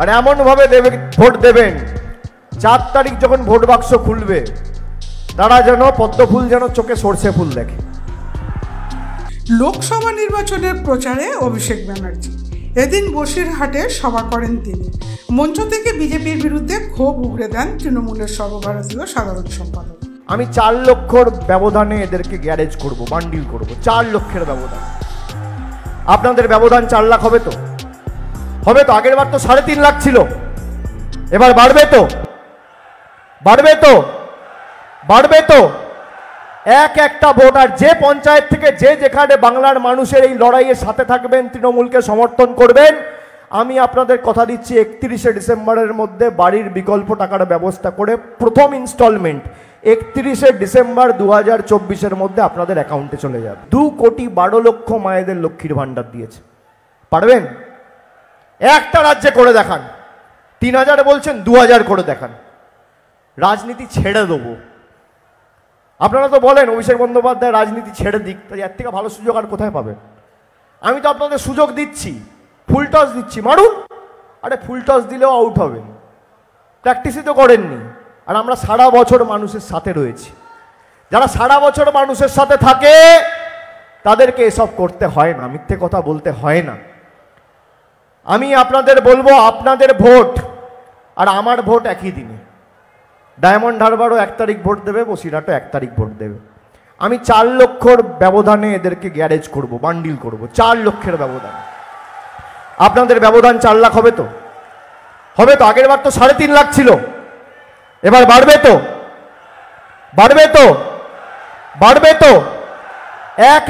আর এমন ভাবে ভোট দেবেন 4 তারিখ যখন ভোট বাক্স খুলবে তারা যেন পদ্ম ফুল যেন চোখে সরষে ফুল দেখে। লোকসভা নির্বাচনের প্রচারে অভিষেক ব্যানার্জি এদিন বসিরহাটে সভা করেন তিনি। মঞ্চ থেকে বিজেপির বিরুদ্ধে ক্ষোভ উগরে দেন তৃণমূলের সর্বভারতীয় সাধারণ সম্পাদক। আমি 4 লক্ষর ব্যবধানে এদেরকে গ্যারেজ করব, বান্ডিল করব। 4 লক্ষের ব্যবধান। আপনাদের ব্যবধান 4 লাখ হবে তো? হবে তো? আগের বার তো 3.5 লাখ ছিল, এবার বাড়বে তো? বাড়বে তো? বাড়বে তো? একটা ভোট। আর যে পঞ্চায়েত থেকে যে যেখানে বাংলার মানুষের এই লড়াইয়ের সাথে থাকবেন, তৃণমূলকে সমর্থন করবেন, আমি আপনাদের কথা দিচ্ছি 31শে ডিসেম্বরের মধ্যে বাড়ির বিকল্প টাকার ব্যবস্থা করে প্রথম ইনস্টলমেন্ট 31শে ডিসেম্বর 2024-এর মধ্যে আপনাদের অ্যাকাউন্টে চলে যাবে। 2,12,00,000 মায়েদের লক্ষ্মীর ভাণ্ডার দিয়েছে। পারবেন? একটা রাজ্যে করে দেখান। 3,000 বলছেন, 2,000 করে দেখান। রাজনীতি ছেড়ে দেবো। আপনারা তো বলেন অভিষেক বন্দ্যোপাধ্যায় রাজনীতি ছেড়ে দিক, তাই এর থেকে ভালো সুযোগ আর কোথায় পাবেন? আমি তো আপনাদের সুযোগ দিচ্ছি, ফুল টস দিচ্ছি, মারুন। আরে ফুল টস দিলেও আউট হবেন, প্র্যাকটিসই তো করেননি। আর আমরা সারা বছর মানুষের সাথে রয়েছি। যারা সারা বছর মানুষের সাথে থাকে তাদেরকে এসব করতে হয় না, মিথ্যে কথা বলতে হয় না। আমি আপনাদের বলবো, আপনাদের ভোট আর আমার ভোট একই দিনে। ডায়মন্ড হারবারও 1 তারিখ ভোট দেবে, বসিরহাটও 1 তারিখ ভোট দেবে। আমি 4 লক্ষর ব্যবধানে এদেরকে গ্যারেজ করব, বান্ডিল করব। 4 লক্ষের ব্যবধান। আপনাদের ব্যবধান 4 লাখ হবে তো? হবে তো? আগের বার তো 3.5 লাখ ছিল, এবার বাড়বে তো? বাড়বে তো? বাড়বে তো?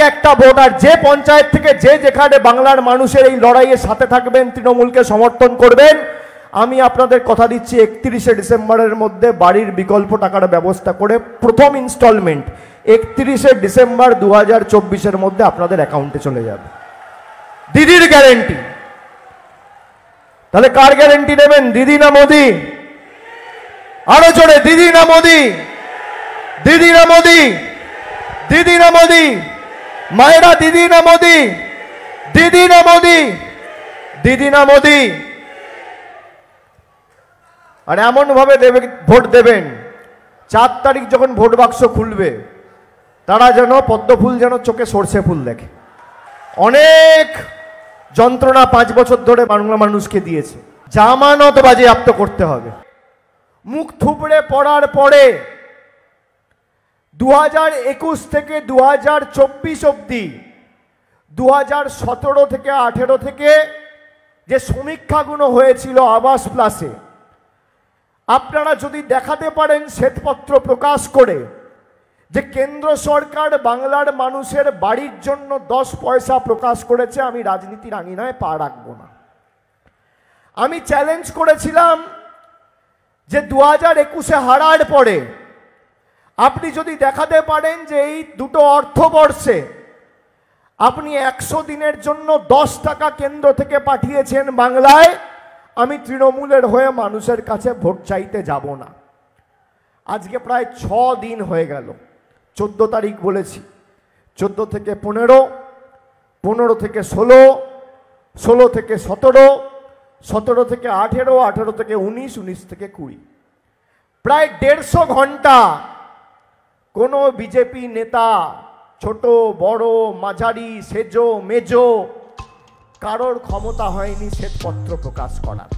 একটা ভোট। আর যে পঞ্চায়েত থেকে যে যেখানে বাংলার মানুষের এই লড়াইয়ের সাথে থাকবেন, তৃণমূলকে সমর্থন করবেন, আমি আপনাদের কথা দিচ্ছি 31শে ডিসেম্বরের মধ্যে বাড়ির বিকল্প টাকার ব্যবস্থা করে প্রথম ইনস্টলমেন্ট 31শে ডিসেম্বর 2024-এর মধ্যে আপনাদের অ্যাকাউন্টে চলে যাবে। দিদির গ্যারেন্টি। তাহলে কার গ্যারেন্টি নেবেন? দিদি না মোদি? আরো জোরে, দিদি না মোদি? দিদি না মোদি? দিদি না মোদি? মায়েরা, দিদি না মোদি? দিদি না মোদি? দিদি না মোদি? আর এমন ভাবে ভোট দেবেন 4 তারিখ যখন ভোট বাক্স খুলবে তারা যেন পদ্ম ফুল যেন চোখে সরষে ফুল দেখে। অনেক যন্ত্রণা 5 বছর ধরে বাংলা মানুষকে দিয়েছে। জামানত বাজেয়াপ্ত করতে হবে। মুখ থুবড়ে পড়ার পরে 2021 থেকে 2024 অবধি 2017 থেকে 18 থেকে যে সমীক্ষাগুলো হয়েছিল আবাস প্লাসে, আপনারা যদি দেখাতে পারেন শ্বেতপত্র প্রকাশ করে যে কেন্দ্র সরকার বাংলার মানুষের বাড়ির জন্য 10 পয়সা প্রকাশ করেছে, আমি রাজনীতির আঙিনায় পা রাখবো না। আমি চ্যালেঞ্জ করেছিলাম যে 2021-এ হারার পরে আপনি যদি দেখাতে পারেন যে এই দুটো অর্থবর্ষে আপনি 100 দিনের জন্য 10 টাকা কেন্দ্র থেকে পাঠিয়েছেন বাংলায়, আমি তৃণমূলের হয়ে মানুষের কাছে ভোট চাইতে যাব না। আজকে প্রায় 6 দিন হয়ে গেল। 14 তারিখ বলেছি, 14 থেকে 15, 15 থেকে 16, 16 থেকে 17, 17 থেকে 18, 18 থেকে 19, 19 থেকে 20। প্রায় 150 ঘন্টা কোনো বিজেপি নেতা, ছোট বড় মাঝারি সেজো মেজো, কারোর ক্ষমতা হয়নি শ্বেতপত্র প্রকাশ করার।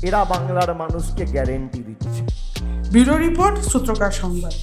এরা বাংলার মানুষকে গ্যারেন্টি দিচ্ছে। ব্যুরো রিপোর্ট, সূত্রকার সংবাদ।